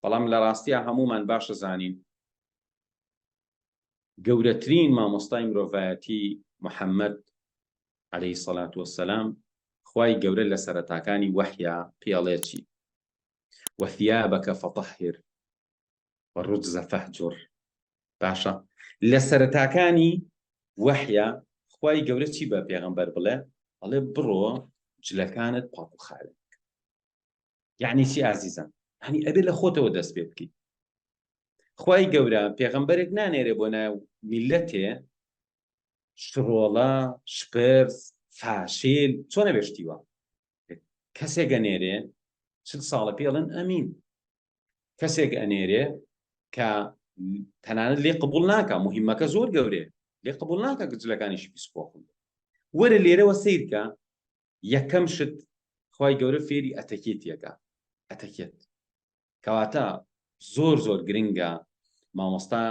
بەڵام لە ڕاستیە هەمومان باشە زانین گەورەترین مامۆستای مرۆڤایەتی محەممەد عەلەیهی سەڵات وەسەلام خوای گەورە لە سەرەتاکانی وەحیا پێڵێکی وەثیابەکە فەطەهر وەڕوجز فەهجوڕ. باشە لە سەرەتاکانی وەحیا خوای گەورە چی بە پێغەمبەر بڵێ؟ ئەڵێ بڕۆ جلەکانت پاک و خاوێن. یعنی چی ئازیزان؟ یعنی ئەبێ لە خۆتەوە دەست پێ بکەیت. خوای گەورە پێغەمبەرێک نانێرێ بۆ ناو میلەتێ شڕۆڵە، شپرس، فاشێل چۆن نەبێشتیوە. کەسێک ئەنێرێ 40 ساڵە پێڵێن ئەمین. کەسێک ئەنێرێ کە تەنانەت لێ قبوڵ ناکە، موهیمەکە زۆر گەورێ، لێ قبوڵ ناکە گجلەکانیشی پیسپۆخن. وەرە لێرەوە سیرکە یەکەم شت خوای گەورە فێری ئەتەکێتیەکە. ئەتەکێت کەواتە زۆر زۆر گرنگە مامۆستا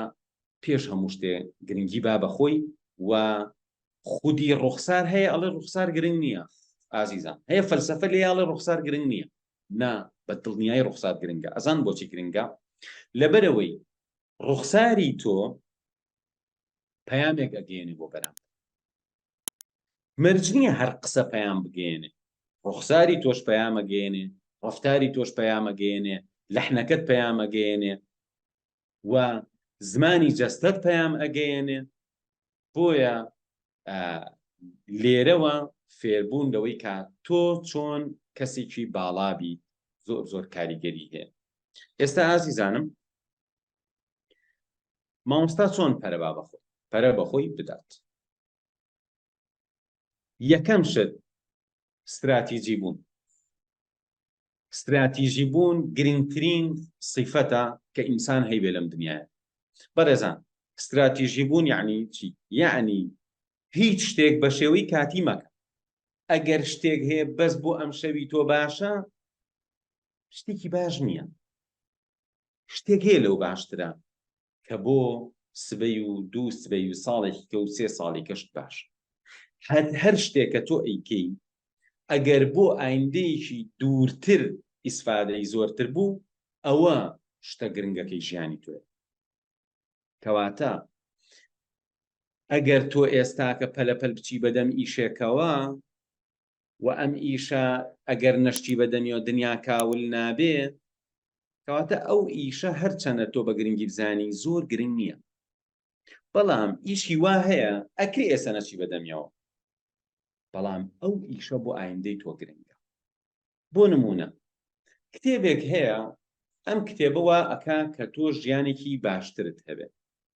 پێش هەموو شتێ گرنگی با بەخۆی و خودی ڕوخسار هەیە ئەڵێ ڕوخسار گرنگ نییە. ئازیزان هەیە فەلسەفە لێ ئەڵێ ڕوخسار گرنگ نییە. نا بە دڵنیایی ڕوخسار گرنگە. ئەزان بۆچی گرنگە؟ لەبەرەوەی ڕوخساری تۆ پەیامێک ئەگەیەنێ بۆ بەرامبەر. مەرج نییە هەر قسە پەیام بگەیەنێ. ڕوخساری تۆش پەیام ئەگەیەنێ، ڕەفتاری تۆش پەیام ئەگەیەنێ، لەحنەکەت پەیام ئەگەیەنێ و زمانی جەستەت پەیام ئەگەیەنێ. بۆیە لێرەوە فێربوون لەوەی کە تۆ چۆن کەسێکی باڵابی زۆر زۆر کاریگەری هەیە. ئێستا ئازیزانم مامۆستا چۆن پەرە بەخۆی بدات؟ یەکەم شت استراتیژی بوون. استراتیژی بوون گرنگترین صیفەتە کە ئینسان هەیبێ لەم دنیایە. بەڕێزان استراتیژی بوون یعنی چی؟ یعنی هیچ شتێک بە شێوەی کاتی مەکە. ئەگەر شتێک هەیە بەس بۆ ئەم شەوی تۆ باشە شتێکی باش نییە. شتێک هەیە لەو باشترە کە بۆ سبەی و 2 سبەی و ساڵێکی کە و 3 ساڵی کەشت باش. هەر شتێکە تۆ ئەیکەی ئەگەر بۆ ئایندەیەکی دوورتر ئیسفادەی زۆرتر بوو ئەوە شتە گرنگەکەی ژیانی تۆیە. کەواتە ئەگەر تۆ ئێستاکە پەلەپەل بچی بەدەم ئیشێکەوە و ئەم ئیشە ئەگەر نەشتی بەدەمیەوە دنیا کاول نابێ کەواتە ئەو ئیشە هەرچەندە تۆ بە گرنگی بزانی زۆر گرنگ نییە. بەڵام ئیشی وا هەیە ئەکرێ ئێستا نەچی بەدەمیەوە بەڵام ئەو ئیشە بۆ ئایندەی تۆ گرنگە. بۆ نمونە کتێبێک هەیە ئەم کتێبەوە ئەکا کە تۆ ژیانێکی باشترت هەبێت،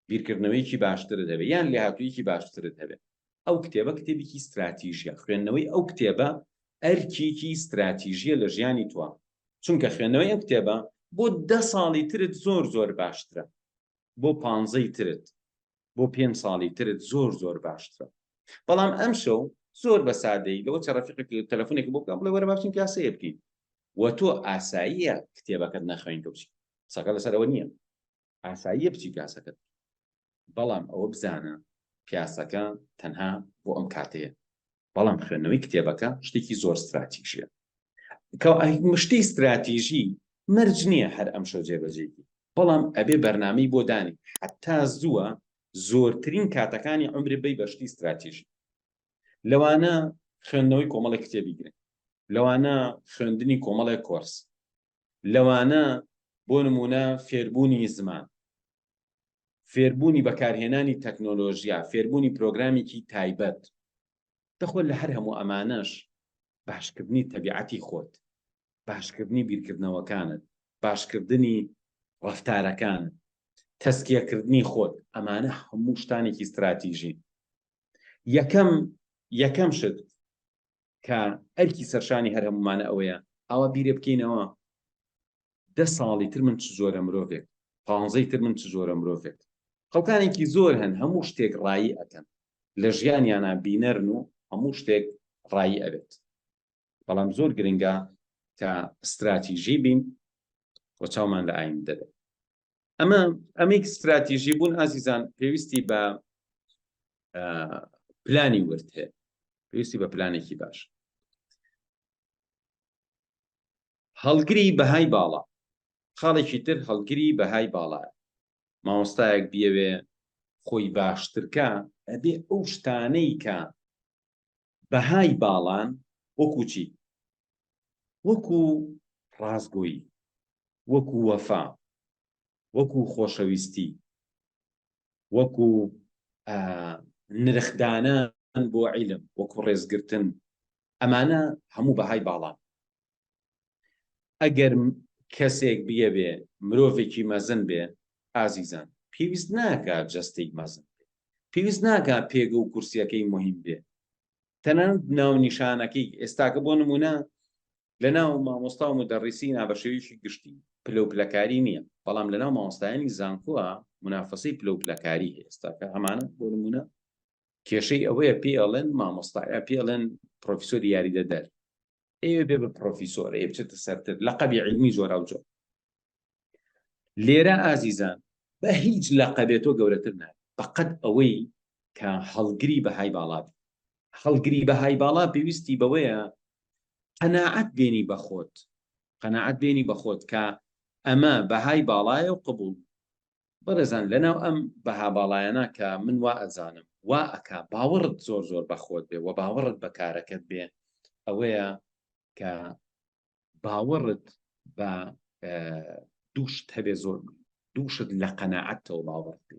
بیرکردنەوەیکی باشترت هەبێت یان لێهاتوویەکی باشترت هەبێت. ئەو کتێبە کتێبێکی استراتیژیە. خوێندنەوەی ئەو کتێبە ئەرکێکی استراتیژیە لە ژیانی تۆ. چونکە خوێندنەوەی ئەم کتێبە بۆ 10 ساڵی ترت زۆر زۆر باشترە، بۆ 15 ترت، بۆ 5 ساڵی ترت زۆر زۆر باشترە. بەڵام ئەم شەو زۆر بە سادەی لەوە چە ڕەفیقێکی تەلەفۆنێکی بۆ بکەم بڵێ وەرە باشین پیاسەیە بکەین و تۆ ئاساییە کتێبەکەت نەخوێن کە بچیت. سەکە لەسەرەوە نییە، ئاساییە بچی پیاسەکەت. بەڵام ئەوە بزانە پیاسەکە تەنها بۆ ئەم کاتەیە. بەڵام خوێندنەوەی کتێبەکە شتێکی زۆر استراتیژیە. شتی استراتیژی مەرج نییە هەر ئەم شەو جێبەجێکی، بەڵام ئەبێ بەرنامەی بۆ دانی حتا زووە زۆرترین کاتەکانی عمری بی بە شتی استراتیژی. لەوانە خوێندنەوەی کۆمەڵی کتێبی گرن، لەوانە خوێندنی کۆمەڵی کۆرس، لەوانە بۆ نمونە فێربوونی زمان، فێربوونی بەکارهێنانی تەکنۆلۆژیا، فێربوونی پرۆگرامێکی تایبەت. دەخۆ لە هەر هەموو ئەمانەش باشکردنی تەبیعەتی خۆت، باشکردنی بیرکردنەوەکانت، باشکردنی ڕەفتارەکانت، تەسکیەکردنی خۆت، ئەمانە هەموو شتانێکی استراتیژین. یەکەم شت کە ئەرکی سەرشانی هەر هەمومانە ئەوەیە ئاوا بیرێ بکەینەوە 10 ساڵی تر من چ زۆرە مرۆڤێک، 15 تر من چ زۆرە مرۆڤێک. خەڵکانێکی زۆر هەن هەموو شتێک ڕایی ئەکەن لە ژیانیانە بینەرن و هەموو شتێک ڕایی ئەبێت. بەڵام زۆر گرنگە کە استراتیژی بین و چاومان لە ئایندە دەبێت. ئەمەی استراتیژی بوون ئازیزان پێویستی بە پلانی ورد هەیە، پێویستی بە پلانێکی باش. هەڵگری بەهای باڵا خاڵێکی تر هەڵگری بەهای باڵایە. مامۆستایەک بیەوێ خۆی باشترکە ئەبێ ئەو شتانەی کە بەهای باڵان وەکو چی؟ وەکو ڕازگۆیی، وەکو وەفا، وەکو خۆشەویستی، وەکو نرخدانان بۆ عیلم، وەکو ڕێزگرتن، ئەمانە هەموو بەهای باڵان. ئەگەر کەسێک بیەبێ مرۆڤێکی مەزن بێ ئازیزان، پێویست ناکە جەستەی مەزن بێ، پێویست ناکە پێگە و کورسیەکەی مهم بێ، تەنانەت ناو نیشانەکەی ئێستاکە بۆ نمونە لە ناو مامۆستا و مدەڕیسینا بە شێوەیەکی گشتی پلە و پلەکاری نییە، بەڵام لە ناو مامۆستایانی زانکۆوە منافەسەی پلە و پلەکاری هەیە. ئێستاکە هەمانە بۆ نمونە کێشەی ئەوەیە پێڵێن مامۆستایە پێڵێن پرۆفیسۆری یاریدەدەر، ئێوە بێ بە پرۆفیسۆر، ئێ بچێتە سەرتر لەقەبی عیلمی زۆرا و جۆر. لێرە ئازیزان بە هیچ لەقەبێتۆ گەورەتر نابێت، بەقەد ئەوەی کە هەڵگری بەهای باڵا بێت. هەڵگری بەهای باڵا پێویستی بەوەیە قەناعەت بێنی بە خۆت، قەناعەت بێنی بە خۆت کە ئەمە بەهای باڵایە و قبوڵ. بەڕێزان لەناو ئەم بەها باڵایانە کە من وا ئەزانم وا ئەکا باوەڕت زۆر زۆر بە خۆت بێ و باوەڕت بە کارەکەت بێ، ئەوەیە کە باوەڕت بە دووشت هەبێ زۆر دووشت لە قەناعەتەوە باوەڕت بێ.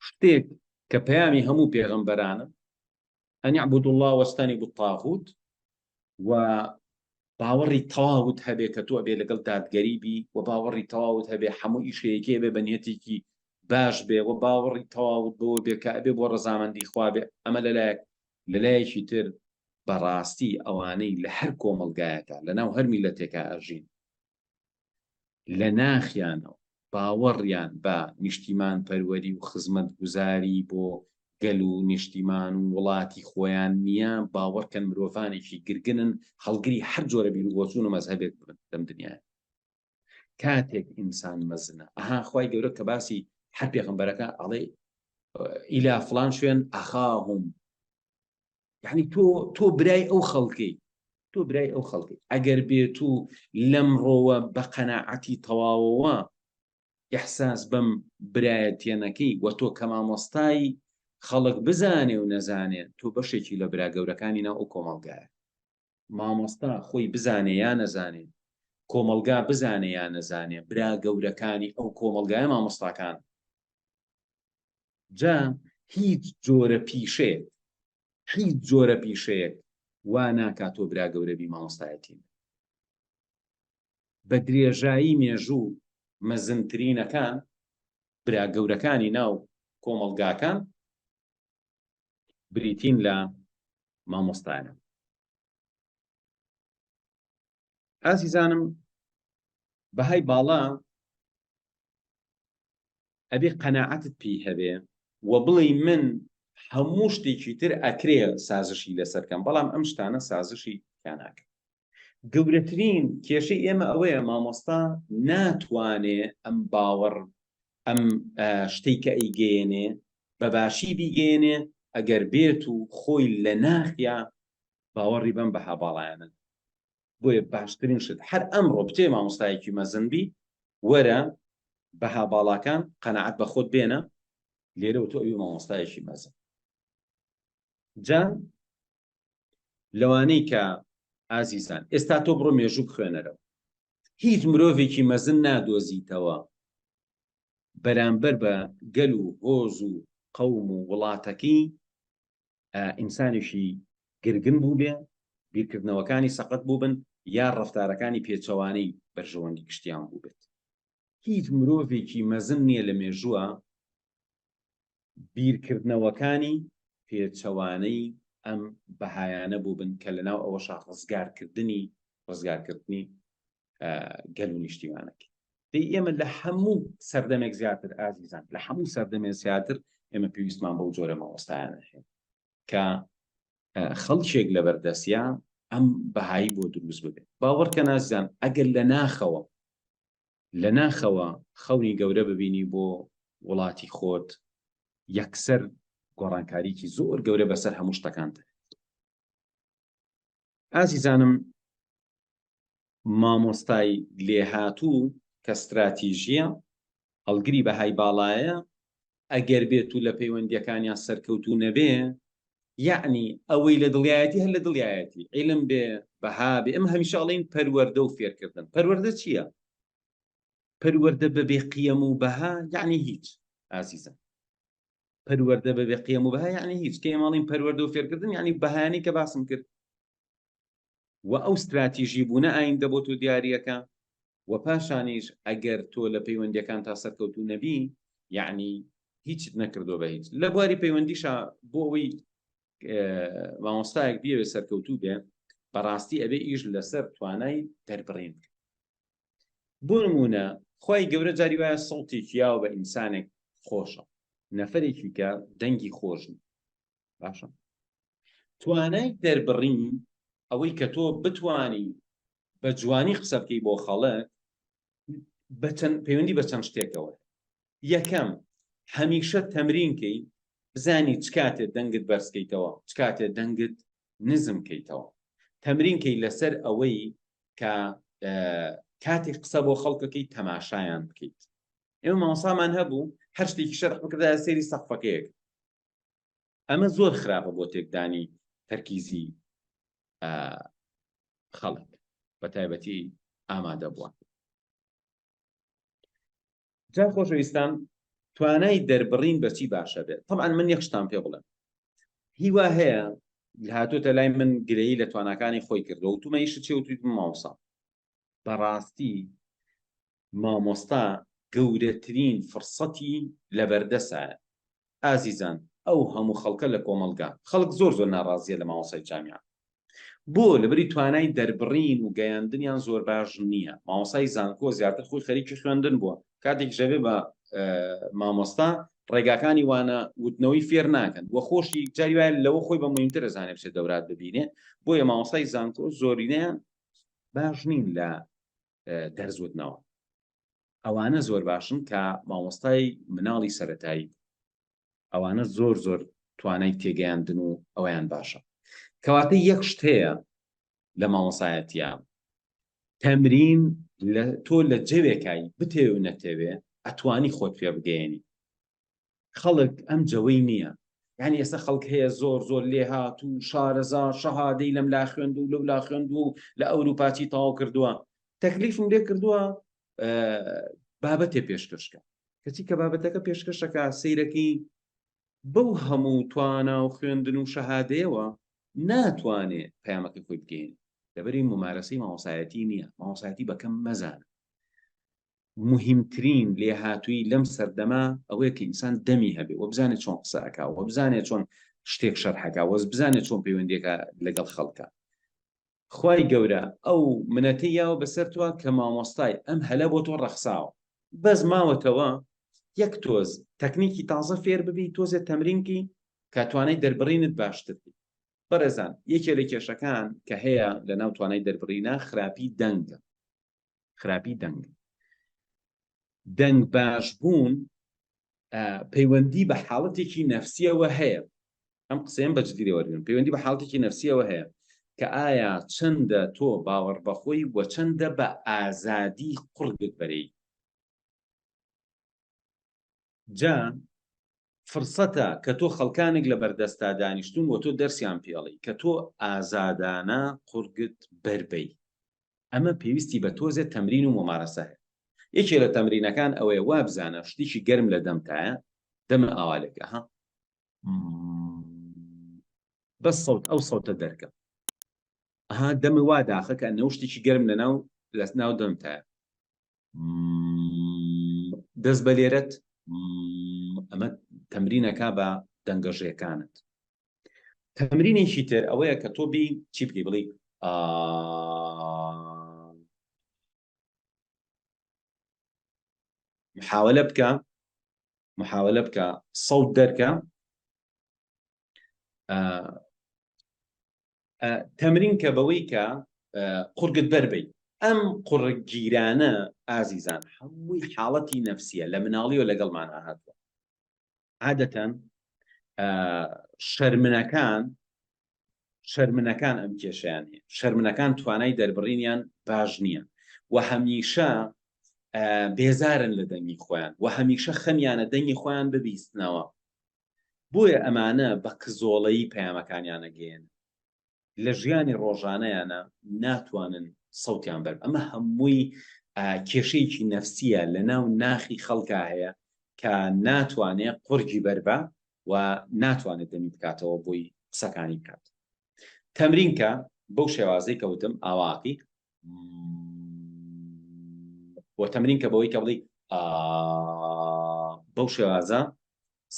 شتێک کە پەیامی هەموو پێغەمبەرانە ئەن اعبدوا الله واجتنبوا الطاغوت، و باوەڕی تەواوت هەبێ کە تۆ ئەبێ لەگەڵ دادگەری بی، و باوەڕی تەواوت هەبێ هەموو ئیشەیەکێ بێ بە نیەتێکی باش بێ، و باوەڕی تەواوت بۆ بێ کە ئەبێ بۆ ڕەزامەندی خوا بێ. ئەمە لەلایەکی تر بەڕاستی ئەوانەی لە هەر کۆمەلگایەکە لەناو هەر میلەتێکە ئەژین لە ناخیانەوە باوەڕیان بە نیشتیمان پەروەری و خزمەت گوزاری بۆ گەل و نیشتیمان و وڵاتی خۆیان نییە، باوەڕکەن مرۆڤانێکی گرگنن هەڵگری هەر جۆرە بیرروبۆچوون و مەزهەبێک بن لەم دنیایە. کاتێک ئینسان مەزنە ئەها خوای گەورە کە باسی هەر پێغەمبەرەکە ئەڵێ ئیلا فڵان شوێن ئەخاهم، یعنی تۆ برای ئەو خەڵکەی، تۆ برای ئەو خەڵکی. ئەگەر بێت و لەمڕۆوە بە قەناعەتی تەواوەوە ئیحساس بەم برایەتێنەکەی و تۆ کە مامۆستای خەڵک بزانێ و نەزانێ، تۆ بەشێکی لە برا گەورەکانی ناو ئەو کۆمەڵگایە. مامۆستا خۆی بزانێ یا نەزانێ، کۆمەلگا بزانێ یا نەزانێ، برا گەورەکانی ئەو کۆمەلگایە مامۆستاکان. جا هیچ جۆرە پیشەیەک، هیچ جۆرە پیشەیەک وا ناکات تۆ برا گەورەبی مامۆستایەتی. بە درێژایی مێژوو مەزنترینەکان برا گەورەکانی ناو کۆمەلگاکان بریتین لە مامۆستایە. ئازیزانم بەهای باڵا ئەبێ قەناعەتت پێی هەبێ و بڵێ من هەموو شتێکی تر ئەکرێ سازشی لەسەرکەم، بەڵام ئەم شتانە سازشی کاناکە. گەورەترین کێشەی ئێمە ئەوەیە مامۆستا ناتوانێ ئەم باوەڕ ئەم شتەی کە ئەیگەێنێ بەباشی بیگەێنێ ئەگەر بێت و خۆی لە ناخیا باوەڕی بەم بەها باڵایانە. بۆیە باشترین شت هەر ئەمڕۆ بچێ مامۆستایەکی مەزنبی وەرە بەها باڵاکان قەناعەت بە خۆت بێنە، لێرە و تۆ ئەوی مامۆستایەکی مەزن. جا لەوانەی کە ئازیزان ئێستا تۆ بڕۆ مێژوو بخوێنەرەوە، هیچ مرۆڤێکی مەزن نادۆزیتەوە بەرامبەر بە گەل و هۆز و قەوم و وڵاتەکەی ئینسانێکی گرگن بوو بێ، بیرکردنەوەکانی سەقەت بوو بن، یا ڕەفتارەکانی پێچەوانەی بەرژەوەندی گشتیان بوو بێت. هیچ مرۆڤێکی مەزن نییە لە مێژووە بیرکردنەوەکانی پێچەوانەی ئەم بەهایانە بوو بن کە لەناو ئەوەشە ڕزگارکردنی گەل و نیشتیوانەکە. ئێمە لە هەموو سەردەمێک زیاتر ئازیزان، لە هەموو سەردەمێک زیاتر ئێمە پێویستمان بەو جۆرە مامۆستایانە هەیە کە خەڵکێک لە بەردەستیا ئەم بەهایی بۆ دروست ببێت. باوەڕکە ئازیزان ئەگەر لە ناخەوە خەونی گەورە ببینی بۆ وڵاتی خۆت، یەکسەر گۆڕانکاریکی زۆر گەورە بەسەر هەموو شتەکان دێت. ئازیزانم مامۆستای لێهاتوو کە استراتیژیە هەڵگری بەهای باڵایە ئەگەر بێت و لە پەیوەندیەکانیان سەرکەوتوو نەبێ یعنی ئەوەی لە دڵایەتی هەر لە دڵایەتی عیلم بێ بەها بێ ئەم هەمیشە ئەڵێن پەروەردە و فێرکردن پەروەردە چییە؟ پەروەردە بەبێ قیەم و بەها یعنی هیچ ئازیزم پەروەردە بەبێ قیەم و بەها یعنی هیچ کە ئێمەڵین پەروەردە و فێرکردن یعنی بەهانەی کە باسم کرد و ئەو استراتیژی بوونە ئایندە بۆ تۆ دیاریەکە و پاشانیش ئەگەر تۆ لە پەیوەندیەکان تا سەرکەوتوو نەبی یعنی هیچت نەکردو بە هیچ لە بواری پەیوەندیشە بۆ ئەوەی مامۆستایەک بیەوێ سەرکەوتوو بێ بەڕاستی ئەبێ ئیش لەسەر توانای دەربڕین بۆ نمونە خی گەورە جاری وایە سەڵتی یاوە بە ئینسانێک خۆشە نەفەرێکی کە دەنگی خۆشن باشە توانای دەربڕین ئەوەی کە تۆ بتانی بە جوانی قسە بکەی بۆ خەڵک پەیوەندی بە چەند شتێکەوە یەکەم هەمیشە تەمرینکەی بزانی چ کاتێ دەنگت بەرزکەیتەوە چ کاتێ دەنگت نزم کەیتەوە تەمرینکەی لەسەر ئەوەی کە کاتێک قسە بۆ خەڵکەکەی تەماشایان بکەیت ئێمە مامۆستامان هەبوو هەر شتێکی شەرح بکردا سێری سەقفەکەیەک ئەمە زۆر خراپە بۆ تێکدانی تەرکیزی خەڵک بە تایبەتی ئامادە بووە جا خۆشەویستان توانای دەربڕین بەچی باشە بێت طبعا من یەک شتان پێ بڵێم هیوا هەیە هاتوۆتە لای من گرەی لە تواناکانی خۆی کردەوە و تومەیشت چێ و توی مامۆستا بەڕاستی مامۆستا گەورەترین فرسەتی لە بەردەسایە ئازیزان ئەو هەموو خەڵکە لە کۆمەلگا خەڵک زۆر ناڕازیە لە مامۆستای جامیعە بۆ لەبەری توانای دەربڕین و گەیاندنیان زۆر باش نییە مامۆستای زانکۆ زیاتر خۆی خەریکی خوێندن بووە کاتێک ژەبێ بە مامۆستا ڕێگاکانی وانە وتنەوەی فێر ناکەن وە خۆشی جاری وایە لەوە خۆی بە مهمترە زانێ بچێت دەورات ببینێ بۆیە مامۆستای زانکۆ زۆرینەیان باش نین لە دەرزوتنەوە ئەوانە زۆر باشن کە مامۆستای مناڵی سەرەتایی ئەوانە زۆر توانای تێگەیاندن و ئەویان باشە کەواتە یەک شت هەیە لە مامۆسایەتیە تەمرین تۆ لە جەوێکایی بتێ و نەتەوێ ئەتوانی خۆت پێ بگەێنی خەڵک ئەم جەوەی نییە یعنی ئێستا خەڵک هەیە زۆر لێ هات و شارەزا شەهادەی لەم لا خوێند و لەو لا خوێند و لە ئەوروپاچی تەواو کردووە تەکلیفم لێ کردووە بابەتێ پێشکەشکە کەچی کە بابەتەکە پێشکەشەکە سەیرەکەی بەو هەموو توانە و خوێندن و شەهادەیەوە ناتوانێت پەیامەکە خۆی بگەین لەبەری ممارەسەی مامۆسایەتی نییە مامۆسایەتی بەکەم مەزانە مهمترین لێ هاتووی لەم سەردەما ئەوەیە کە ئینسان دەمی هەبێ و بزانێت چۆن قسە ئەکا و بزانێت چۆن شتێک شەرحەکە وەز بزانێت چۆن پەیوەندیەکە لەگەڵ خەڵکە خوای گەورە ئەو منەتەی یاوە بەسەر تۆ کە مامۆستای ئەم هەلە بۆ تۆ ڕەخساوە بەس ماوەتەوە یەک تۆز تەکنیکی تازە فێر ببی تۆزێت تەمرینکی کە توانای دەربڕینت باشتر بی بەڕێزان یەکێ لە کێشەکان کە هەیە لە ناو توانای دەربڕینە خراپی دەنگە خراپی دەنگ باش بوون پەیوەندی بە حاڵەتێکی نەفسیەوە هەیە ئەم قسەیەم بەجددی وەرگن پەیوەندی بە حاڵەتێکی نەفسیەوە هەیە کە ئایا چەندە تۆ باوەڕ بەخۆی وە چەندە بە ئازادی قوڕگت بەرەی جا فرسەتە کە تۆ خەڵکانێک لە بەردەستا دانیشتون و تۆ دەرسیان پێڵی کە تۆ ئازادانە قورگت بەربەی ئەمە پێویستی بە تۆزێت تەمرین و ممارەسە هەیە یەکێ لە تەمرینەکان ئەوەیە وا بزانە شتێکی گەرم لە دەمتایە دەمە ئاوالێکە ها بەس سەوت ئەو سەوتە دەرکە ئەها دەمە وا داخە کە نەو شتێکی گەرم لەناو لەس ناو دەمتایە دەست بە لێرەت ئەمە تەمرینەکە بە دەنگەژەکانت تەمرینێکی تر ئەوەیە کە تۆ بی چی بکەی بڵی محاولە بکە سەوت دەرکە تەمرین کە بەوەی کە قورگت بەربەی ئەم قوڕگیرانە ئازیزان هەمووی حاڵەتی نەفسیە لە مناڵی و لەگەڵمان هاتووە عادەتەن شەرمنەکان ئەم کێشیان هەیە شەرمنەکان توانای دەربڕینیان باش نییە و هەمیشە بێزارن لە دەنگی خۆیان و هەمیشە خەمیانە دەنگی خۆیان ببیستنەوە بۆیە ئەمانە بە کزۆڵەیی پەیامەکانیان ئەگەیەن لە ژیانی ڕۆژانەیانە ناتوانن سەوتیان بەر ئەمە هەمووی کێشەیەکی نەفسیە لە ناو ناخی خەڵکا هەیە کە ناتوانێت قورگی بەربە و ناتوانێت دەمی بکاتەوە بۆی قسەکانی بکات تەمرینکە بەو شێوازەی کەوتم ئاواقی بۆ تەمرینکە بەوەی کە بڵی بەو شێوازە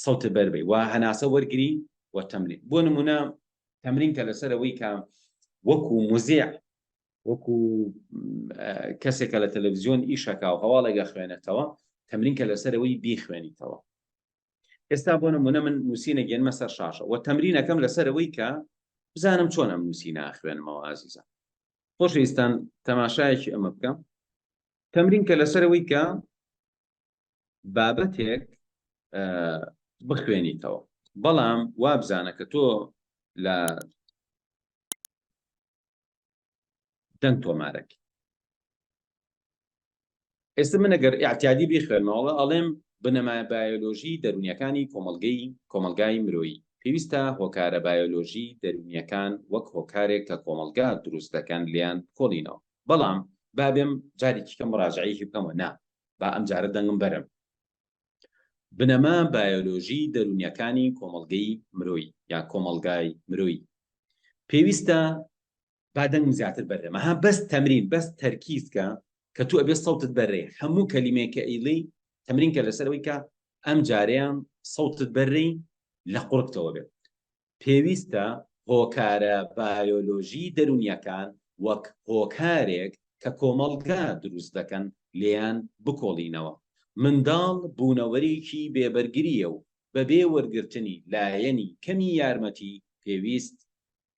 سەوت بەربەی و هەناسە وەرگری و تەمرین بۆ نمونە تەمرینکە لەسەرەوەی کە وەکو موزیع وەکو کەسێکە لە تەلەڤیزیۆن ئیشەکە و هەواڵێگە خوێنێتەوە تەمرینکە لەسەرەوەی بیخوێنیتەوە ئێستا بۆ نمونە من نووسینە گەنمە سەر شاشە و تەمرینەکەم لەسەرەوەی کە بزانم چۆن ئەم نووسینە خوێنمەوە ئازیزە خۆشەویستان تەماشایەکی ئەمە بکەم تەمرینکە لەسەرەوەی کە بابەتێک بخوێنیتەوە بەڵام وابزانە کە تۆ لە دەنگ تۆمارەکە ئێستا من ئەگەر ئاعتیادی بیخوێنمەوە ئەڵێم بنەمای بایۆلۆژی دەرونیەکانی کۆمەلگای مرۆیی پێویستە هۆکارە بایۆلۆژی دەرونیەکان وەک هۆکارێک کە کۆمەلگا دروست دەکەن لیان کۆڵینەوە بەڵام بابێم جارێکی کەم ڕاجعیەکی بکەمەوە نا با ئەم جارە دەنگم بەرم بنەما بایۆلۆژی دەرونیەکانی کۆمەلگەی مرۆیی یا کۆمەلگای مرۆیی پێویستە با دەنگم زیاتر بەرێمە ها بەس تەمرین بەس تەرکیزکە کە تو ئەبێ سەوتت بەرێ هەموو کەلیمەیەکە ئەیڵی تەمرینکە لەسەرەوەی کە ئەم جارەیان سەوتت بەرێ لە قوڕکتەوە بێت پێویستە هۆکارە بایۆلۆژی دەرونیەکان وەک هۆکارێک کە کۆمەلگا دروست دەکەن لێیان بکۆڵینەوە منداڵ بوونەوەرێکی بێبەرگریە و بەبێ وەرگرتنی لایەنی کەمی یارمەتی پێویست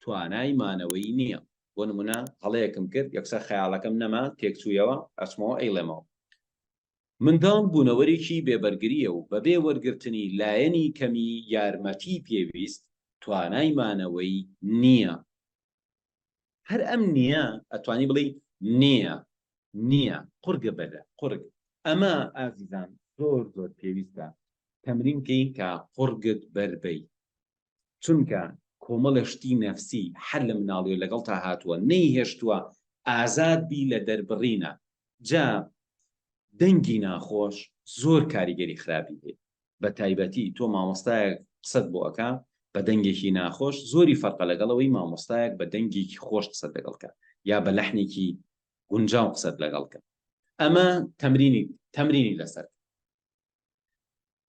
توانای مانەوەی نییە بۆ نمونە هەڵەیەکم کرد یەکسەر خەیاڵەکەم نەما تێکچوویەوە ئەچمەوە ئەیڵێمەوە منداڵ بوونەوەرێکی بێبەرگریە و بەبێ وەرگرتنی لایەنی کەمی یارمەتی پێویست توانای مانەوەی نییە هەر ئەم نییە ئەتوانی بڵێ نییە قورگە بەرە قورگ ئەمە ئازیزان زۆر پێویستە تەمرینکەی کە قورگت بەربەی چونکە کۆمەڵشتی نەفسی هەر لە مناڵی لەگەڵ تا هاتووە نەیهێشتووە ئازاد بی لە دەربڕینە جا دەنگی ناخۆش زۆر کاریگەری خراپی هەیە بە تایبەتی تۆ مامۆستایەک قسەت بۆ ئەکا بە دەنگێکی ناخۆش زۆری فەرقە لەگەڵەوەی مامۆستایەک بە دەنگێکی خۆش قسەت لەگەڵکە یا بە لەحنێکی گونجاو قسەت لەگەڵکە ئەمە تەمرینی لەسەر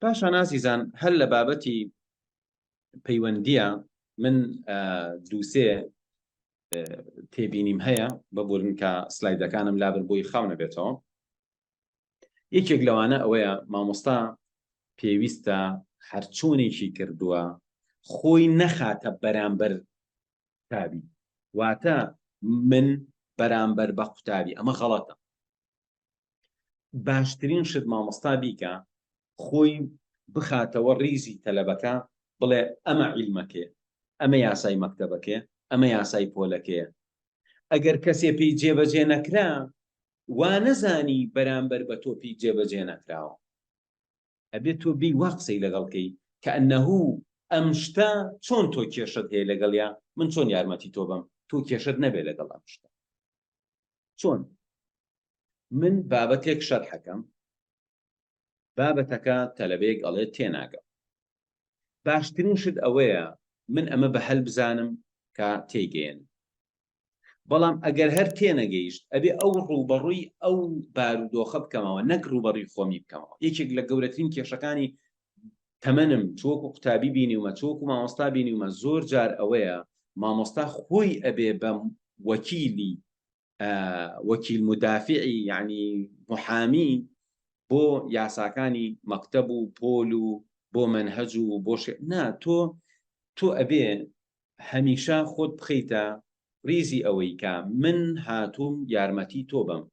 پاشان ئازیزان هەر لە بابەتی پەیوەندیە من دووسێ تێبینیم هەیە ببورن کە سلایدەکانم لابن بۆی خاونە بێتەوە یەکێک لەوانە ئەوەیە مامۆستا پێویستە هەرچۆنێکی کردووە خۆی نەخاتە بەرامبەر قوتابی واتە من بەرامبەر بە قوتابی ئەمە غەڵەتە باشترین شت مامۆستا بیکە خۆی بخاتەوە ڕیزی تەلەبەکە بڵێ ئەمە عیلمەکێ ئەمە یاسای مەکتەبەکێ ئەمە یاسای پۆلەکەیە ئەگەر کەسێ پێی جێبەجێ نەکرا وا نەزانی بەرامبەر بە تۆپی جێبەجێ نەکراوە ئەبێت تۆ بی وا قسەی لەگەڵکەی کە ئەنەهوو ئەم شتە چۆن تۆ کێشت هەیە لەگەڵیا من چۆن یارمەتی تۆ بم تۆ کێشت نەبێ لەگەڵ ئەم شتە چۆن من بابەتێک شەرحەکەم بابەتەکە تەلەبەیەک ئەڵێ تێناگە باشترین شت ئەوەیە من ئەمە بە هەل بزانم کە تێگەێن بەڵام ئەگەر هەر تێنەگەیشت ئەبێ ئەو ڕوبەڕووی ئەو بارودۆخە بکەمەوە نەک ڕوبەڕووی خۆمی بکەمەوە یەکێک لە گەورەترین کێشەکانی تەمەنم چۆکو قوتابی بینیومە چۆکو مامۆستا بینیومە زۆر جار ئەوەیە مامۆستا خۆی ئەبێ بە وەکیل مدافعی یعنی محامی بۆ یاساکانی مەکتەب و پۆل و بۆ مەنهەج و بۆ نا تۆ ئەبێ هەمیشە خۆت بخەیتە ریزی ئەوەی کە من هاتووم یارمەتی تۆ بم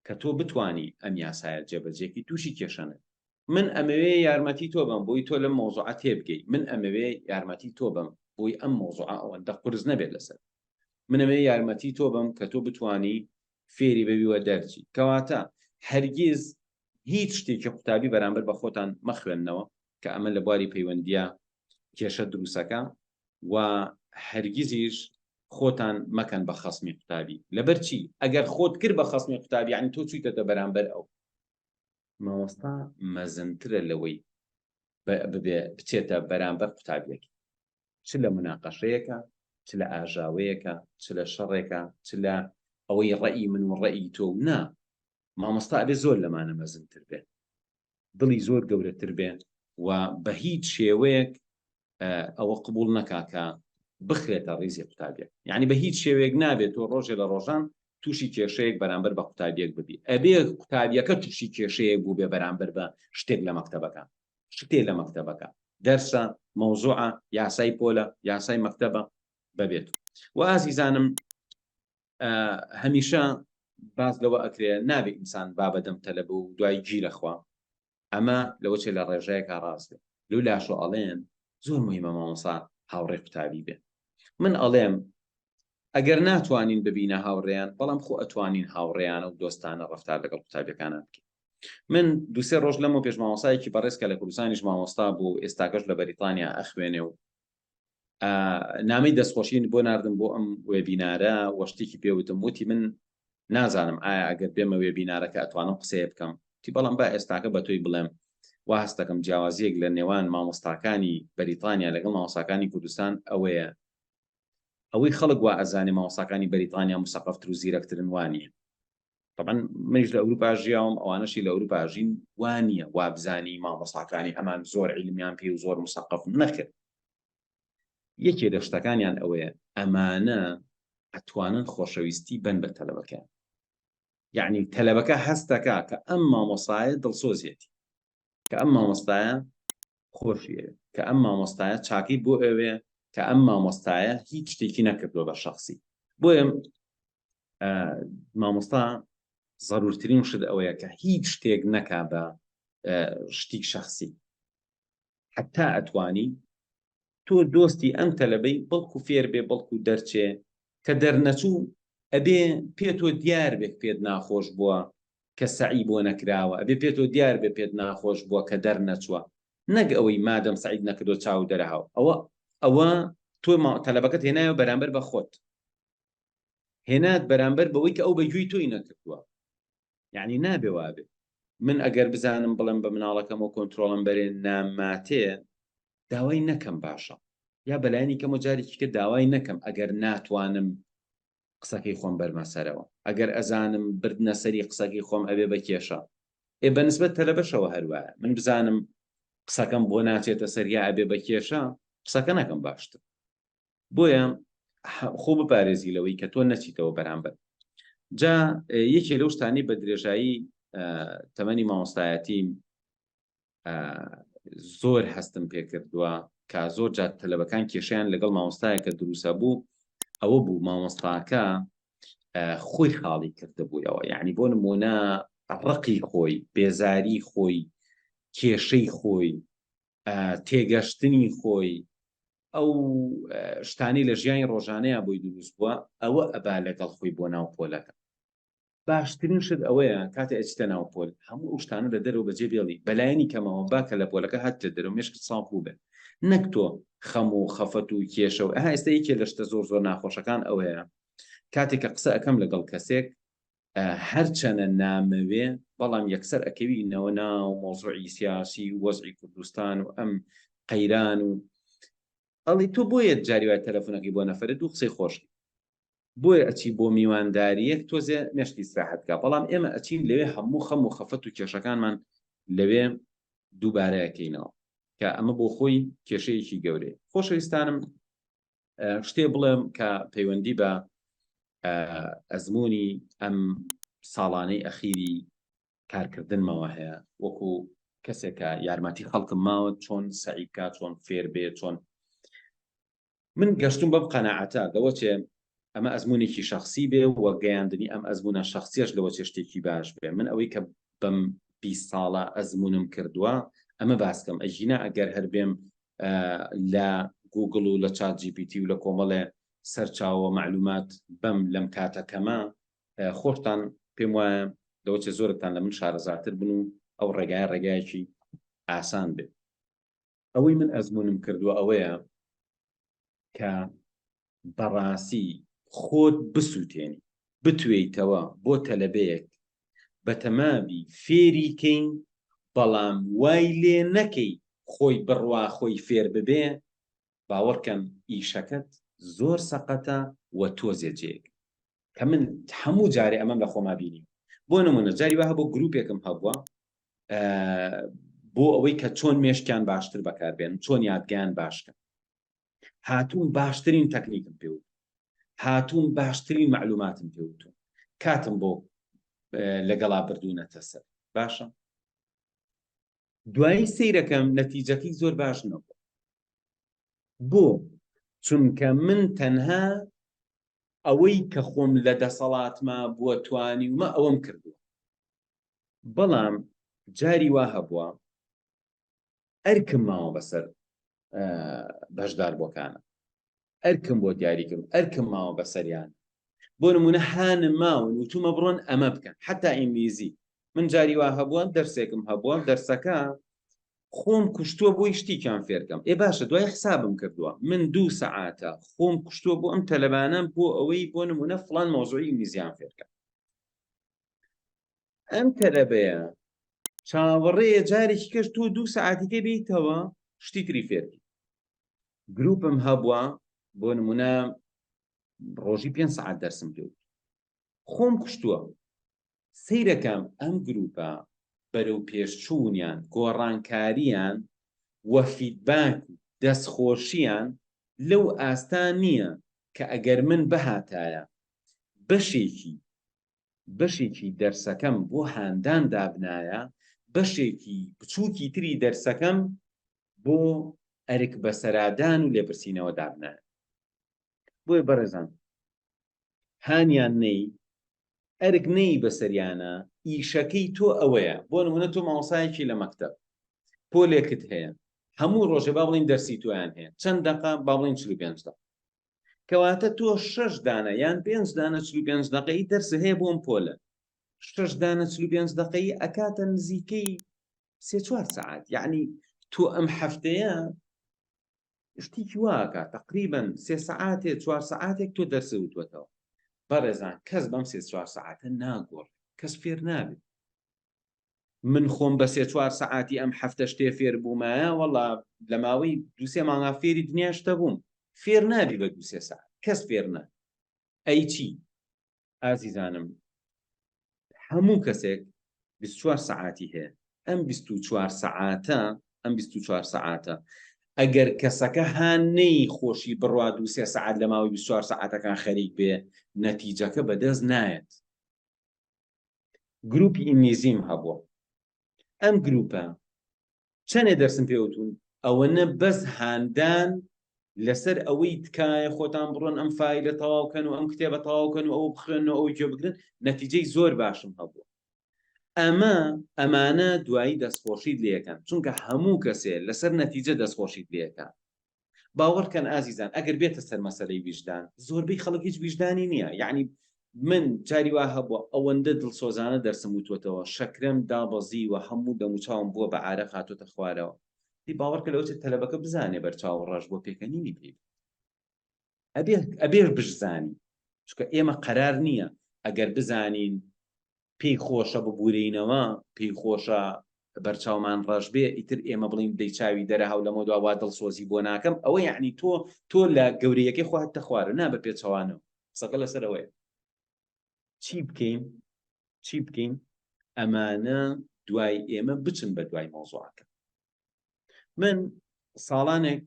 کە تۆ بتانی ئەم یاسایە جێبەجێکی تووشی کێشەنە من ئەمەوێ یارمەتی تۆ بم بۆی تۆ لەم مۆزوعە تێبگەی من ئەمەوێ یارمەتی تۆ بم بۆی ئەم مۆزوعە ئەوەندە قورس نەبێت لەسەر من ئەمەوێ یارمەتی تۆ بم کە تۆ بتانی فێری ببیوە دەرچی کەواتە هەرگیز هیچ شتێکی قوتابی بەرامبەر بە خۆتان مەخوێننەوە کە ئەمە لە بواری پەیوەندیە کێشە دروستەکە و هەرگیزیش خۆتان مەکەن بە خەسمی قوتابی. لەبەرچی ئەگەر خۆت کرد بە خەسمی قوتابی یعنی تۆ چوویتەتە بەرامبەر ئەو مامۆستا مەزنترە لەوەی بچێتە بەرامبەر قوتابیەکی، چ لە مناقەشەیەکە، چ لە ئاژاوەیەکە، چ لە شەڕێکە، چ لە ئەوەی ڕەئی من و ڕەئی تۆ نا. مامۆستا ئەبێ زۆر لەمانە مەزنتر بێ، دڵی زۆر گەورەتر بێ و بە هیچ شێوەیەک ئەوە قبول نەکاکە بخرێتە ڕیزی قوتابیەک. یعنی بە هیچ شێوەیەک نابێت تۆ ڕۆژێ لە ڕۆژان تووشی کێشەیەک بەرامبەر بە قوتابیەک ببی، ئەبێ قوتابیەکە تووشی کێشەیەک بوو بێ بەرامبەر بە شتێک لە مەکتەبەکە، شتێک لە مەکتەبەکە، دەرسە، مەوزوعە، یاسای پۆلە، یاسای مەکتەبە بەبێت. و ئازیزانم هەمیشە باز لەوە ئەکرێ نابێت ئینسان بابەدەم تەلە بوو و دوای گیرە خوا، ئەمە لەوەچێ لە ڕێژەیەکە ڕاست بێت. لەو لاشۆ ئەڵێن زۆر مهمە مامۆستا هاوڕێ قوتابی بێ. من ئەڵێم ئەگەر ناتوانین ببینە هاوڕێیان، بەڵام خۆ ئەتوانین هاوڕێیانە و دۆستانە ڕەفتار لەگەڵ قوتابیەکانان بکەین. من دوسێ ڕۆژ لەمەوە پێش مامۆستایەکی بەڕێزکە لە کوردستانیش مامۆستا بوو، ئێستاکەش لە بەریتانیا ئەخوێنێ و نامەی دەستخۆشین بۆ ناردم بۆ ئەم وێبینارە وەشتێکی پێوتم، وتی من نازانم ئایا ئەگەر بێمە وێبینارەکە ئەتوانم قسەیە بکەم، تی بەڵام با ئێستاکە بە تۆی بڵێم وا هەست دەکەم جیاوازیەک لە نێوان مامۆستاکانی بەریتانیا لەگەڵ مامۆستاکانی کوردستان ئەوەیە ئەوەی خەڵک وا ئەزانێ مامۆستاکانی بەریتانیا مسەقەفتر و زیرەکترن وانیە. طبعا منیش لە ئەوروپا ژیاوم، ئەوانەشی لە ئەوروپا ژین وانیە وابزانی مامۆستاکانی ئەمان زۆر عیلمیان پێ و زۆر مسەقەف نەکرد. یەکێ لە شتەکانیان ئەوەیە ئەمانە ئەتوانن خۆشەویستی بن بە تەلەبەکە، یعنی تەلەبەکە هەستەکە کە ئەم مامۆستایە دڵسۆزیەتی، کە ئەم مامۆستایە خۆشیە، کە ئەم مامۆستایە چاکی بۆ ئەوێ، کە ئەم مامۆستایە هیچ شتێکی نەکردووە بە شخصی. بۆیە مامۆستا ضرورترین شت ئەوەیە کە هیچ شتێک نەکا بە شتی شخصی، حتا ئەتوانی تۆ دۆستی ئەم تەلەبەی بەڵکو فێر بێ بەڵکو دەرچێ کە دەرنەچوو ئەبێ پێتۆ دیار بێک پێت ناخۆش بووە کە سەعی بۆ نەکراوە، ئەبێ پێتۆ دیار بێ پێت ناخۆش بووە کە دەرنەچووە، نەک ئەوەی مادەم سەعید نەکردو چاو دەرەهاو. ئەوە تۆ تەلەبەکەت هێنایە بەرامبەر بە خۆت، هێنات بەرامبەر بەوەی کە ئەو بەگوێی تۆی نەکردووە. یعنی نابێ وابێ من ئەگەر بزانم بڵم بە مناڵەکەمەوە کۆنتترۆڵم بەرێن ناماتێ داوای نەکەم باشە، یا بەلایانی کەم و جارێکی کە داوای نەکەم ئەگەر ناتوانم قسەکەی خۆم بەرمەسەرەوە، ئەگەر ئەزانم بردنە سەری قسەکەی خۆم ئەبێ بە کێشە. بەنسبەت تەلەبەشەوە هەروایە من بزانم قسەکەم بۆ ناچێتە سەریا ئەبێ بە کێشە قسەکە نەکەم باشتر. بۆیە خۆ بپارێزی لەوەی کە تۆ نەچیتەوە بەرامبەر. جا یەکێ لەو شتانی بە درێژایی تەمەنی مامۆستایەتیم زۆر هەستم پێ کردووە کە زۆر جات تەلەبەکان کێشیان لەگەڵ مامۆستایەکە دروستە بوو، ئەوە بوو مامۆستاکە خۆی خاڵی کردبوویەوە. یعنی بۆ نمونە ڕقی خۆی، بێزاری خۆی، کێشەی خۆی، تێگەشتنی خۆی، ئەو شتانی لە ژیانی ڕۆژانەیە بۆی دروست بووە، ئەوە ئەبا لەگەڵ خۆی بۆ ناو پۆلەکە. باشترین شت ئەوەیە کاتە ئەچتە ناو پۆل هەموو ئەو شتانە لە دەرەوە بەجێ بێڵی بەلایەنی کەمەوە باکە لە پۆلەکە هاتە دەرەوە مێشک ساڵ بوو بێ، نەک تۆ خەم و خەفەت و کێشە و ئێستا یەکێ لە شتە زۆر زۆر ناخۆشەکان ئەوەیە کاتێک کە قسە ئەەکەم لەگەڵ کەسێک هەرچەنە نامەوێ بەڵام یەکسەر ئەکەوینەوە ناو مۆزوعی سیاسی و وەزعی کوردستان و ئەم قەیران و ئەڵی تۆ بۆیە جاری وای تەلەفۆنەکەی بۆ نەفرێت و قسەی خۆشی، بۆیە ئەچی بۆ میوانداریەک تۆزێ مێشتی استراحەتکە، بەڵام ئێمە ئەچین لەوێ هەموو خەم و خەفەت و کێشەکانمان لەوێ دووبارەیەکەینەوە کە ئەمە بۆ خۆی کێشەیەکی گەورەیە. خۆشەویستانم شتێ بڵێم کە پەیوەندی بە ئەزمموی ئەم ساڵانەی ئەخیری کارکردنمەوە هەیە، وەکو کەسێکە یارمەتی خەڵکم ماوە چۆن سەعیدکە، چۆن فێر بێ، چۆن من گەشتم بەم قەناعەتە لەوەچێ ئەمە ئەزمموونێکی شخصی بێ و گەیاندنی ئەم ئەزممونە شخصیەش لەوە چێ شتێکی باش بێ. من ئەوەی کە بەم 20 ساڵە ئەزممونم کردووە ئەمە باسکەم ئەژینە ئەگەر هەربێم لە گوگل و لە چات GPT و لە کۆمەڵێ سەرچاوە معلومات بەم لەم کاتەکەمە خۆشتان پێم وایە لەوە چێ زۆرتان لە من شارەزاتر بن و ئەو ڕێگایە ڕێگایەکی ئاسان بێت. ئەوەی من ئەزمونم کردووە ئەوەیە کە بەڕاستی خۆت بسووتێنی بتوێیتەوە بۆ تەلەبەیەک بە تەمابی فێریکەین، بەڵام وای لێ نەکەی خۆی بڕوا خۆی فێر ببێ، باوەڕکەم ئیشەکەت زۆر سەقەتە و تۆزێجێک. کە من هەموو جارێ ئەمەم لە خۆما بینیم. بۆ نمونە جاری وە هەبوو گروپێکم هەبووە بۆ ئەوەی کە چۆن مێشکیان باشتر بەکاربێن، چۆن یادگیان باشکەن. هاتوون باشترین تەکنیکم پێوت، هاتوون باشترین معلوماتم پێوتون، کاتم بۆ لەگەڵا بردوونەتە سەر. باشە دوایی سەیرەکەم نەتیجەکەی زۆر باش نەبوو. بۆ چونکە من تەنها ئەوەی کە خۆم لە دەسەڵاتما بووە توانی ومە ئەوەم کردووە. بەڵام جاری وا هەبووە ئەرکم ماوە بەسەر بەشدار بۆکانە، ئەرکم بۆ دیاریکردم، ئەرکم ماوە بەسەریان. بۆ نمونە هانم ماون وتومە بڕۆن ئەمە بکەن، حتا ئینگلیزی. من جاری وا هەبووە دەرسێکم هەبووە، دەرسەکە خۆم کوشتووە بۆی شتیکان فێرکەم. باشە دوای حسابم کردووە من 2 سەعاتە خۆم کوشتووە بۆ ئەم تەلەبانە بۆ ئەوەی بۆ نمونە فڵان مۆزوعی ئینگلیزیان فێرکەم. ئەم تەلەبەیە چاوەڕێیە جارێکی کەش تۆ 2 سەعاتیکە بیتەوە شتی تری فێرکی. گروپم هەبووە بۆ نمونە ڕۆژی 5 سەعات دەرسم پێوت، خۆم کوشتووە. سەیرەکەم ئەم گروپە بەرەو پێشچوونیان، گۆڕانکاریان و فیدباک دەستخۆشیان لەو ئاستان نییە کە ئەگەر من بەهاتایە بەشێکی دەرسەکەم بۆ هاندان دابنایە، بەشێکی بچووکی تری دەرسەکەم بۆ ئەرک بەسەرادان و لێپرسینەوە دابنایە. بۆیە بەڕێزان هانیان نەی ئەرک نەی بەسەریانە، ئیشەکەی تۆ ئەوەیە. بۆ نمونە تۆ مامۆسایەکی لە مەکتەب پۆلێکت هەیە، هەموو ڕۆژێ با بڵین دەرسی تۆیان هەیە، چەند دەقە با بڵین 45 دقە، کەواتە تۆ 6 دانە یان 5 دانە 45 دقەی دەرس هەیە بۆم پۆلە، 6 دانە 45 دقەی ئەکاتە نزیکەی 3-4 سەعات. یعنی تۆ ئەم هەفتەیە شتێکی واکە تقریباً 3 سەعاتێک 4 سەعاتێک تۆ دەرس وتوەتەوە. بەڕێزان کەس بەم 3-4 سەعاتە ناگۆڕ، کەس فێر نابێت. من خۆم بە 3-4 سەعاتی ئەم هەفتە شتێ فێر بوومایە، وەڵا لە ماوەی 2-3 مانگا فێری دنیا شتە بووم. فێر نابی بە 2-3 سەعات، کەس فێر نا. ئەی چی ئازیزانم، هەموو کەسێک 24 سەعاتی هەیە. ئەم 24 سەعاتە ئەگەر کەسەکە هانەی خۆشی بڕوا 2-3 سەعات لە ماوەی 24 سەعاتەکان خەریک بێ، نەتیجەکە بەدەست نایەت. گروپی ئینگلیزیم هەبووە. ئەم گروپە چەندێ دەرسم پێوتون، ئەوەنە بەس هاندان لەسەر ئەوەی تکایە خۆتان بڕۆن ئەم فایلە تەواوکەن و ئەم کتێبە تەواوکەن و ئەو بخوێن و ئەوەی گوێ بگرن، نەتیجەی زۆر باشم هەبووە. ئەمانە دوایی دەستخۆشیت لێەکەن، چونکە هەموو کەسێ لەسەر نەتیجە دەستخۆشیت لێەکە. باوەڕکەن ئازیزان ئەگەر بێتە سەر مەسەلەی ویژدان، زۆربەی خەڵک هیچ ویژدانی نییە. یعنی من جاری وا هەبووە ئەوەندە دڵسۆزانە دەرسم وتوەتەوە، شەکرەم دابەزی و هەموو دەموچاوم بووە بە عارە هاتوۆتە خوارەوە. دی باوەڕکە لەوەچێت تەلەبەکە بزانێ بەرچاو ڕەش بۆ پێکەنینی پێ ئەبێ بشزانی، چونکە ئێمە قەرار نییە ئەگەر بزانین پێی خۆشە ببورینەوە، پێی خۆشە بەرچاومان ڕەش بێ، ئیتر ئێمە بڵین دەی چاوی دەرە هەو لەمە دوا دڵسۆزی بۆ ناکەم. ئەوە یعنی تۆ لە گەورەیەکەی خۆ هەتە خوارە، نا بە پێچەوانەوە. قسەکە لەسەرەوەیە. چی بکەین؟ ئەمانە دوای ئێمە بچن بە دوای مۆزوعەکە. من ساڵانێک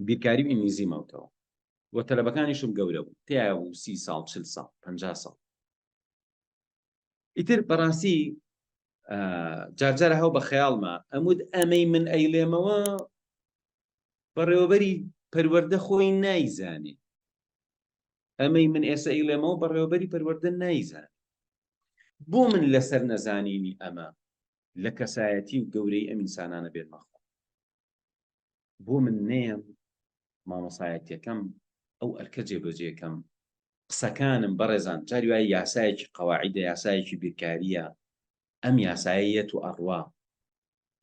بیرکاری و ئینگلیزی ماوتەوە و تەلەبەکانیشم گەورە بوو، تیا بوو 30 ساڵ 40 ساڵ 50 ساڵ. ئیتر بەڕاستی جارجارە هەو بە خەیاڵمە ئەمود ئەمەی من ئەیلێمەوە بەڕێوەبەری پەروەردە خۆی نایزانێ، ئەمەی من ئێستا ئەیلێمەوە بەڕێوەبەری پەروەردە نایزانێ. بۆ من لەسەر نەزانینی ئەمە لە کەسایەتی و گەورەی ئەم ئینسانانە بێت مەخۆ. بۆ من نێم مامۆسایەتیەکەم ئەو ئەرکە جێبەجێکەم قسەکانم بەڕێزان جاری وایە یاسایەکی قەواعیدە یاسایەکی بیرکاریە ئەم یاسایەت و ئەڕوا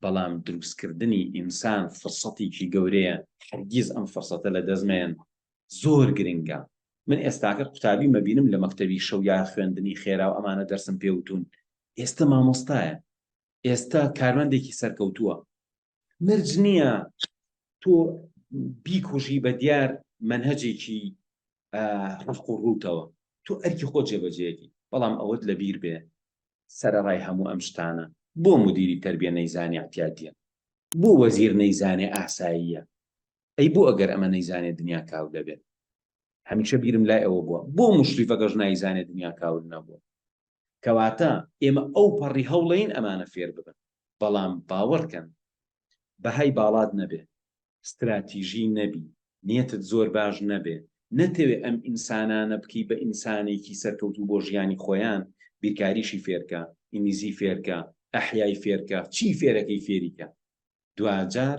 بەڵام دروستکردنی ئینسان فرسەتێکی گەورەیە هەرگیز ئەم فرسەتە لە دەستمێن زۆر گرنگە من ئێستاکە قوتابی مەبینم لە مەکتەبی شەو یا خوێندنی خێرا و ئەمانە دەرسم پێوتون ئێستا مامۆستایە ئێستا کارمەندێکی سەرکەوتووە مرج نییە تۆ بیکوژی بە دیار منهەجێکی ڕق و ڕووتەوە تۆ ئەرکی خۆت جێبەجێیەکی بەڵام ئەوەت لەبیر بێ سەرەڕای هەموو ئەم شتانە بۆ مدیری تەربیە نەیزانی احتیاطیە بۆ وەزیر نەیزانێ ئاساییە ئەی بۆ ئەگەر ئەمە نەیزانێ دنیا کاو دەبێت هەمیشە بیرم لای ئەوە بووە بۆ مشریفەکەش نایزانێ دنیا کاول نەبووە کەواتە ئێمە ئەو پەڕی هەوڵین ئەمانە فێر ببن بەڵام باوەڕکەن بەهای باڵات نەبێ استراتیژی نەبی نیەتت زۆر باش نەبێ نەتەوێ ئەم ئینسانانە بکەی بە ئینسانێکی سەرکەوتوو بۆ ژیانی خۆیان بیرکاریشی فێرکە ئینگلیزی فێرکە ئەحیای فێرکە چی فێرەکەی فێریکە دوجار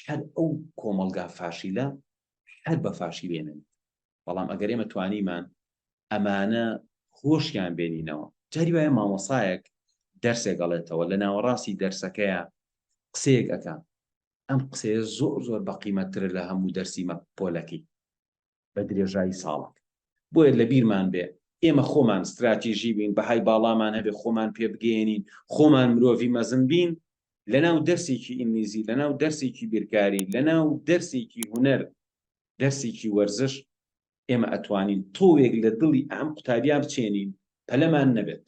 هەر ئەو کۆمەلگا فاشیلە هەر بە فاشی بێنن بەڵام ئەگەر ئێمە توانیمان ئەمانە خۆشیان بێنینەوە جاری وایە مامۆسایەک دەرسێک گەڵێتەوە لە ناوەڕاستی دەرسەکەیە قسەیەک ئەکا ئەم قسەیە زۆر زۆر بەقیمەتترە لە هەموو دەرسی پۆلەکەی بە درێژایی ساڵک بۆیە لە بیرمان بێ ئێمە خۆمان استراتیژی بین بەهای باڵامان هەبێ خۆمان پێ بگەێنین خۆمان مرۆڤی مەزن بین لەناو دەرسێکی ئینگلیزی لەناو دەرسێکی بیرکاری لەناو دەرسێکی هونەر دەرسێکی وەرزش ئێمە ئەتوانین تۆوێک لە دڵی ئەم قوتابیا بچێنین پەلەمان نەبێت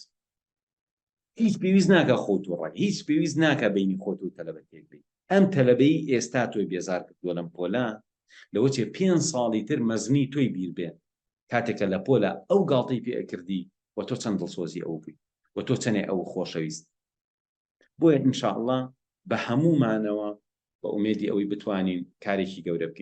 هیچ پێویست ناکە خۆت و ڕای هیچ پێویست ناکە بینی خۆت و تەلەبەتێک بێت ئەم تەلەبەی ئێستا تۆی بێزار کردووە لەم پۆلە لەوە چێ 5 ساڵی تر مەزنی تۆی بیر بێ کاتێکە لە پۆلە ئەو گاڵتەی پێ ئەکردی و تۆ چەند دڵسۆزی ئەو بووی و تۆ چەنێ ئەو خۆشەویست بۆیە ئینشاءڵڵا بە هەموومانەوە بە ئومێدی ئەوەی بتوانین کارێکی گەورە بکەین